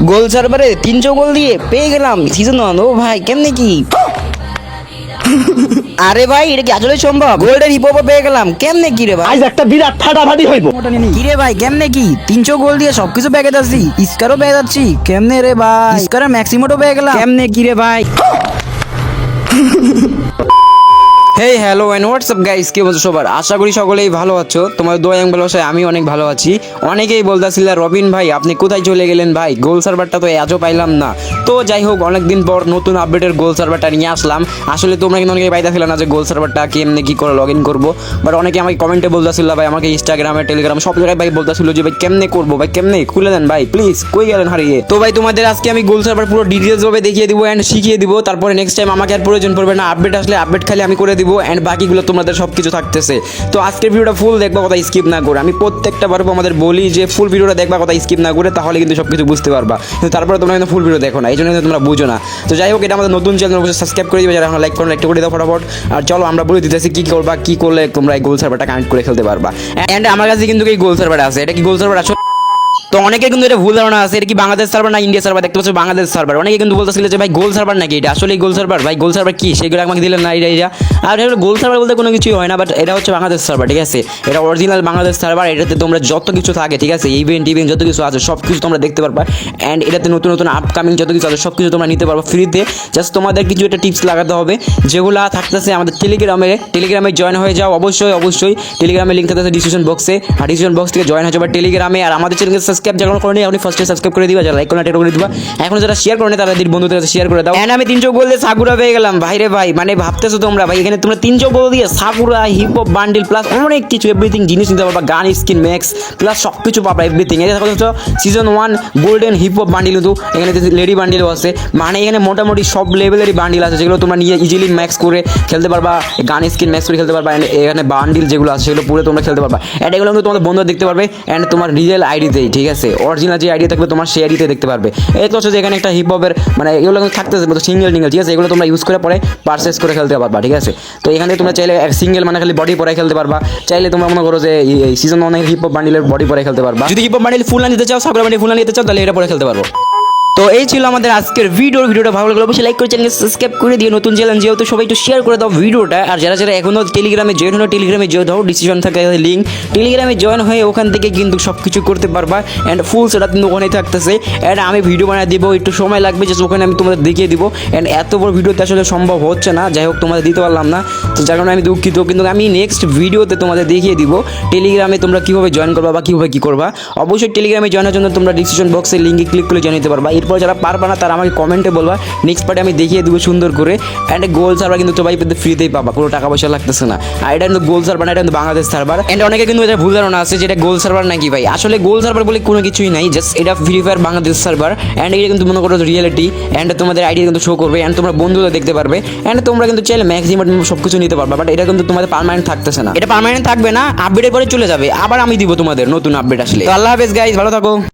গোল সার্ভারে 300 গোল দিয়ে পেয়ে গেলাম সিজন 1। ও ভাই কেমনে কি? আরে ভাই এটা কি আসলে সম্ভব? গোল্ডেন হিপ হপ পেয়ে গেলাম কেমনে কি রে ভাই? আজ একটা বিরাট ফাটাফাটি হইব। কি রে ভাই কেমনে কি 300 গোল দিয়ে সবকিছু পেয়ে যাচ্ছি, স্কারও পেয়ে যাচ্ছি কেমনে রে ভাই? স্কারের ম্যাক্সিমোটও পেয়ে গেলাম কেমনে কি রে ভাই? Hey hello and WhatsApp guys, কি বলছো সবার? আশা করি সকলেই ভালো আছো। তোমার দোয়া এবং ভালোবাসায় আমি অনেক ভালো আছি। অনেকেই বলতেছিল রবিন ভাই আপনি কোথায় চলে গেলেন ভাই, গোল সার্ভারটা তো আজও পাইলাম না। তো যাই হোক, অনেকদিন পর নতুন আপডেটের গোল সার্ভারটা নিয়ে আসলাম। আসলে তোমরা কিন্তু অনেকেই পাইতেছিল না যে গোল সার্ভারটা কেমনে কি করে লগ ইন করবো, বাট অনেকে আমাকে কমেন্টে বলতেছিল ভাই, আমাকে ইনস্টাগ্রামে টেলিগ্রামে সব জায়গায় ভাই বলতেছিল যে ভাই কেমনে করবো ভাই, কেমনে খুলে দেন ভাই প্লিজ, কই গেলেন হারিয়ে। তো ভাই তোমাদের আজকে আমি গোল সার্ভার পুরো ডিটেলস ভাবে দেখিয়ে দিব এন্ড শিখিয়ে দিব। তারপরে নেক্সট টাইম আমাকে আর প্রয়োজন পড়বে না, আপডেট আসলে আপডেট খালি আমি করে দিব এন্ড বাকিগুলো তোমাদের সবকিছু থাকতেছে। তো আজকের ভিডিওটা ফুল দেখবা, কথা স্কিপ না করে। আমি প্রত্যেকটা বারবার আমাদের বলি যে ফুল ভিডিওটা দেখবা, কথা স্কিপ না করে, তাহলে কিন্তু সবকিছু বুঝতে পারবা। কিন্তু তারপরে তোমরা কিন্তু ফুল ভিডিও দেখো না, এই জন্য তোমরা বুঝো না। তো যাই হোক, এটা আমাদের নতুন চ্যানেল, অবশ্যই সাবস্ক্রাইব করে দিবে, যারা এখন লাইক করো লাইক করে দাও ফটাফট। আর চলো আমরা বলে দিতেছি কি করবা, কি করলে তোমরা এই গোল সার্ভারটা কানেক্ট করে খেলতে পারবা। এন্ড আমার কাছে কিন্তু এই গোল সার্ভার আছে। এটা কি গোল সার্ভার আসলে? তো অনেকে কিন্তু এটা ভুল ধারণা আছে, এটা কি বাংলাদেশ সার্ভার না ইন্ডিয়া সার্ভার? দেখতে পাচ্ছ বাংলাদেশ সার্ভার। অনেকে কিন্তু বলতেছিল যে ভাই গোল সার্ভার নাকি এটা, আসলে গোল সার্ভার ভাই, গোল সার্ভার কি সেগুলো আমাকে দিলেন না এটা। আর এটা গোল সার্ভার বলতে কোনো কিছুই হয় না, বাট এটা হচ্ছে বাংলাদেশ সার্ভার, ঠিক আছে? এটা অরিজিনাল বাংলাদেশ সার্ভার। এটাতে তোমরা যত কিছু থাকে, ঠিক আছে, ইভেন্ট যত কিছু আছে সব কিছু তোমরা দেখতে পারবা। অ্যান্ড এটাতে নতুন নতুন আপকামিং যত কিছু আছে সব কিছু তোমরা নিতে পারবা ফ্রিতে। জাস্ট তোমাদের কিছু একটা টিপস লাগাতে হবে, যেগুলো থাকতেছে আমাদের টেলিগ্রামে জয়েন হয়ে যাও। অবশ্যই টেলিগ্রামের লিঙ্ক থাকতেছে ডিসক্রিপশন বক্সে, আর ডিসক্রিপশন বক্স থেকে জয়েন হয়ে যাবে টেলিগ্রামে। আর আমাদের চ্যানেলকে সাবস্ক্রাইব যখন করে আপনি ফার্স্টে সাবস্ক্রাইব করে দিবা, যারা লাইক করে করে দিবা। এখন যারা শেয়ার করে তাদের বন্ধুদের কাছে শেয়ার করে দাও। এন্ড আমি 300 গোল দিয়ে সাকুরা পেয়ে গেলাম ভাই রে ভাই। মানে ভাবতেছো তোমরা ভাই, এখানে তোমরা 300 গোল দিয়ে sakura, hip hop bundle plus অনেক কিছু এভরিথিং জিনিস নিতে পারবা, গান স্কিন ম্যাক্স প্লাস সব কিছু পাবা এভরিথিং। এটা দেখো season 1 golden hip hop bundle, কিন্তু এখানে লেডি বান্ডিলও আছে। মানে এখানে মোটামুটি সব লেভেলেরই বান্ডিল আছে, যেগুলো তোমরা নিয়ে ইজিলি ম্যাক্স করে খেলতে পারবা, গান স্কিন ম্যাক্স করে খেলতে পারবা। এন্ড এখানে বান্ডিল যেগুলো আছে সেগুলো পুরো তোমরা খেলতে পারবা। এন্ড এগুলো কিন্তু তোমাদের বন্ধুরা দেখতে পারবে এন্ড তোমার রিয়েল আইডিতেই, ঠিক আছে? অরিজিনাল যে আইডি থাকবে তোমার সেই আইডিতে দেখতে পারবে। এই তো হচ্ছে যে এখানে একটা হিপ হপের মানে এগুলো থাকতেছে সিঙ্গেল, ঠিক আছে? এগুলো তোমরা ইউজ করে পরে পারচেস করে খেলতে পারবা, ঠিক আছে? তো এখানে তোমরা চাইলে সিঙ্গেল মানে খালি বডি পরে খেলতে পারবা, চাইলে তোমরা মনে করো যে এই সিজন 1 হিপ হপ বান্ডিলের বডি পরে খেলতে পারবা। যদি হিপ হপ বান্ডিল ফুল না নিতে চাও, সাকুরা বান্ডিল ফুল না নিতে চাও, তাহলে এটা পরে খেলতে পারবো। তো এই ছিল আমাদের আজকের ভিডিওটা ভালো লাগলে অবশ্যই লাইক করে চ্যানেলকে সাবস্ক্রাইব করে দিও। নতুন চ্যানেল যেহেতু সবাই একটু শেয়ার করে দাও ভিডিওটা। আর যারা এখনো টেলিগ্রামে জয়েন হলো, টেলিগ্রামে জয়েন হও, ডিসিশন থাকে লিঙ্ক, টেলিগ্রামে জয়েন হয়ে ওখান থেকে কিন্তু সব কিছু করতে পারবা। অ্যান্ড ফুল সেটা কিন্তু ওখানেই থাকতেছে। অ্যান্ড আমি ভিডিও বানিয়ে দিব, একটু সময় লাগবে, জাস্ট ওখানে আমি তোমাদের দেখিয়ে দিব। অ্যান্ড এত বড় ভিডিওতে আসলে সম্ভব হচ্ছে না, যাই হোক তোমাদের দিতে পারলাম না, তো যার কারণে আমি দুঃখিত। কিন্তু আমি নেক্সট ভিডিওতে তোমাদের দেখিয়ে দিব টেলিগ্রামে তোমরা কীভাবে জয়েন করবা বা কীভাবে কী করবা। অবশ্যই টেলিগ্রামে জয়েনের জন্য তোমরা ডিসক্রিপশন বক্সে লিঙ্কে ক্লিক করে জয়েন নিতে পারবা। এরপর যারা পারবা না তারা আমাকে কমেন্টে বলবা, নেক্সট পার্টে আমি দেখিয়ে দেবো সুন্দর করে। অ্যান্ড গোল সার্ভার কিন্তু সবাই ফ্রিতেই পাবা, কোনো টাকা পয়সা লাগতেছে না। আর এটা কিন্তু গোল সার্ভার না, এটা কিন্তু বাংলাদেশ সার্ভার। অ্যান্ড অনেকে কিন্তু এটা ভুল ধারণা আছে যেটা গোল সার্ভার নাকি ভাই, আসলে গোল সার্ভার বলে কোনো কিছুই নাই, জাস্ট এটা free fire Bangladesh server. And এটা কিন্তু মনে করো রিয়েলিটি। অ্যান্ড তোমাদের আইডিয়া কিন্তু শো করবে, অ্যান্ড তোমরা বন্ধুরা দেখতে পারবে। অ্যান্ড তোমরা কিন্তু চাইলে ম্যাক্সিমাম সব কিছু নিতে পারবে, বাট এটা কিন্তু তোমাদের পার্মানেন্ট থাকতেছে না, এটা পার্মানেন্ট থাকবে না, আপডেটের পরে চলে যাবে। আবার আমি দিব তোমাদের নতুন আপডেট আসলে। তো আল্লাহ হাফেজ গাইজ, ভালো থাকো।